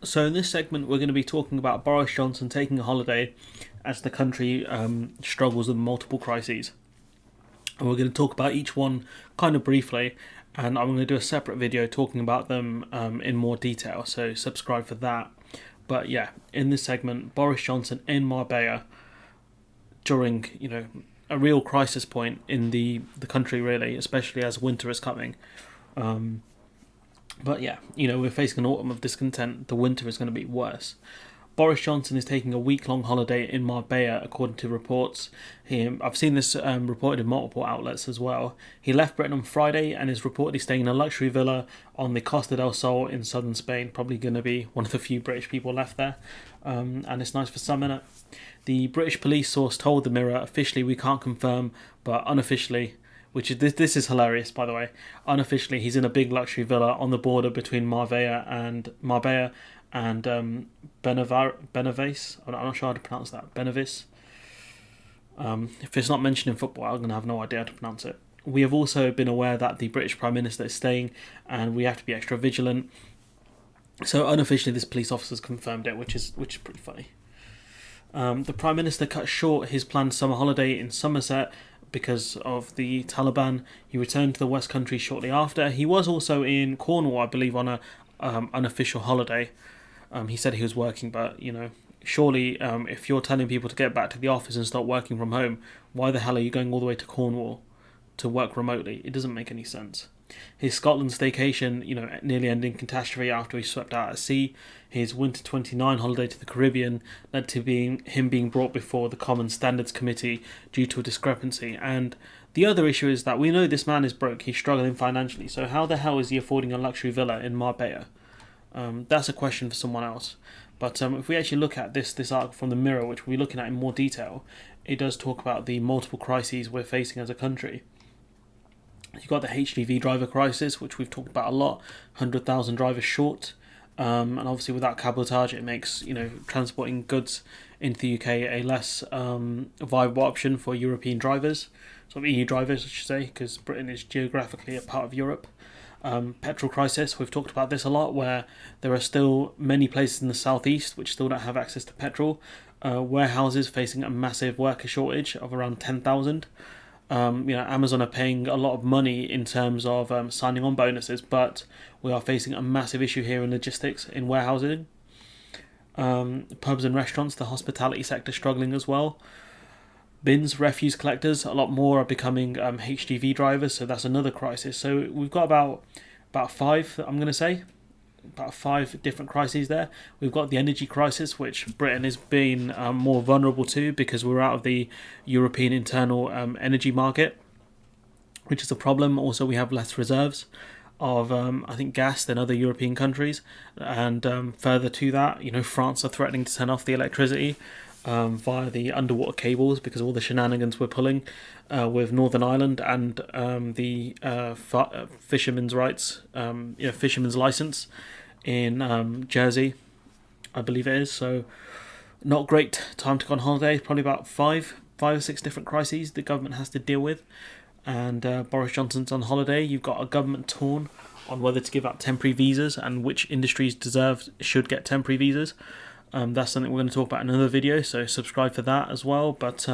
So in this segment, we're going to be talking about Boris Johnson taking a holiday as the country struggles with multiple crises. And we're going to talk about each one kind of briefly, and I'm going to do a separate video talking about them in more detail, so subscribe for that. But yeah, in this segment, Boris Johnson in Marbella during, a real crisis point in the country, really, especially as winter is coming. But yeah, we're facing an autumn of discontent. The winter is going to be worse. Boris Johnson is taking a week-long holiday in Marbella, according to reports. I've seen this reported in multiple outlets as well. He left Britain on Friday and is reportedly staying in a luxury villa on the Costa del Sol in southern Spain. Probably going to be one of the few British people left there. And it's nice for some, innit? The British police source told the Mirror, officially we can't confirm, but unofficially, which is this is hilarious, by the way. Unofficially, he's in a big luxury villa on the border between Marbella and Benaves. I'm not sure how to pronounce that. Benavis. If it's not mentioned in football, I'm going to have no idea how to pronounce it. We have also been aware that the British Prime Minister is staying, and we have to be extra vigilant. So unofficially, this police officer's confirmed it, which is pretty funny. The Prime Minister cut short his planned summer holiday in Somerset because of the Taliban. He returned to the West Country shortly after. He was also in Cornwall, I believe, on a unofficial holiday. He said he was working, but surely if you're telling people to get back to the office and start working from home, why the hell are you going all the way to Cornwall to work remotely? It doesn't make any sense. His Scotland staycation, nearly ending catastrophe after he swept out at sea. His Winter 29 holiday to the Caribbean led to him being brought before the Common Standards Committee due to a discrepancy. And the other issue is that we know this man is broke, he's struggling financially, so how the hell is he affording a luxury villa in Marbella? That's a question for someone else. But if we actually look at this article from the Mirror, which we'll be looking at in more detail, it does talk about the multiple crises we're facing as a country. You've got the HGV driver crisis, which we've talked about a lot, 100,000 drivers short. And obviously without cabotage, it makes transporting goods into the UK a less viable option for European drivers, sort of EU drivers, I should say, because Britain is geographically a part of Europe. Petrol crisis, we've talked about this a lot, where there are still many places in the southeast which still don't have access to petrol. Warehouses facing a massive worker shortage of around 10,000. Amazon are paying a lot of money in terms of signing on bonuses, but we are facing a massive issue here in logistics, in warehousing. Pubs and restaurants, the hospitality sector struggling as well. Bins, refuse collectors, a lot more are becoming HGV drivers, so that's another crisis. So we've got about five, I'm going to say, about five different crises there. We've got the energy crisis, which Britain has been more vulnerable to because we're out of the European internal energy market, which is a problem. Also, we have less reserves of, I think, gas than other European countries. And further to that, France are threatening to turn off the electricity via the underwater cables because of all the shenanigans we're pulling with Northern Ireland and the fishermen's rights, fishermen's license in Jersey, I believe it is. So not great time to go on holiday. Probably about five or six different crises the government has to deal with. And Boris Johnson's on holiday. You've got a government torn on whether to give out temporary visas and which industries should get temporary visas. That's something we're going to talk about in another video, so subscribe for that as well. But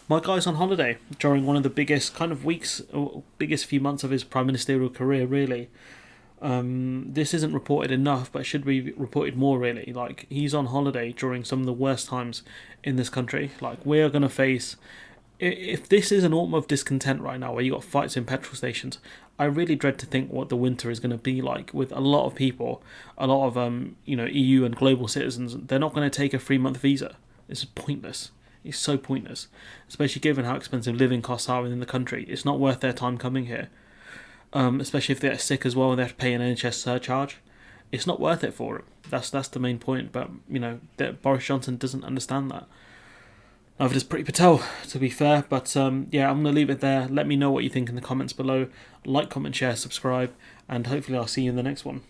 my guy's on holiday during one of the biggest kind of weeks, or biggest few months of his prime ministerial career, really. This isn't reported enough, but it should be reported more, really. Like, he's on holiday during some of the worst times in this country. Like, we're going to face... If this is an autumn of discontent right now, where you got fights in petrol stations, I really dread to think what the winter is going to be like with a lot of people, a lot of EU and global citizens. They're not going to take a 3-month visa. It's pointless. It's so pointless, especially given how expensive living costs are within the country. It's not worth their time coming here, especially if they're sick as well and they have to pay an NHS surcharge. It's not worth it for them. That's the main point. But that Boris Johnson doesn't understand that. Neither does Priti Patel, to be fair. But I'm going to leave it there. Let me know what you think in the comments below. Like, comment, share, subscribe, and hopefully I'll see you in the next one.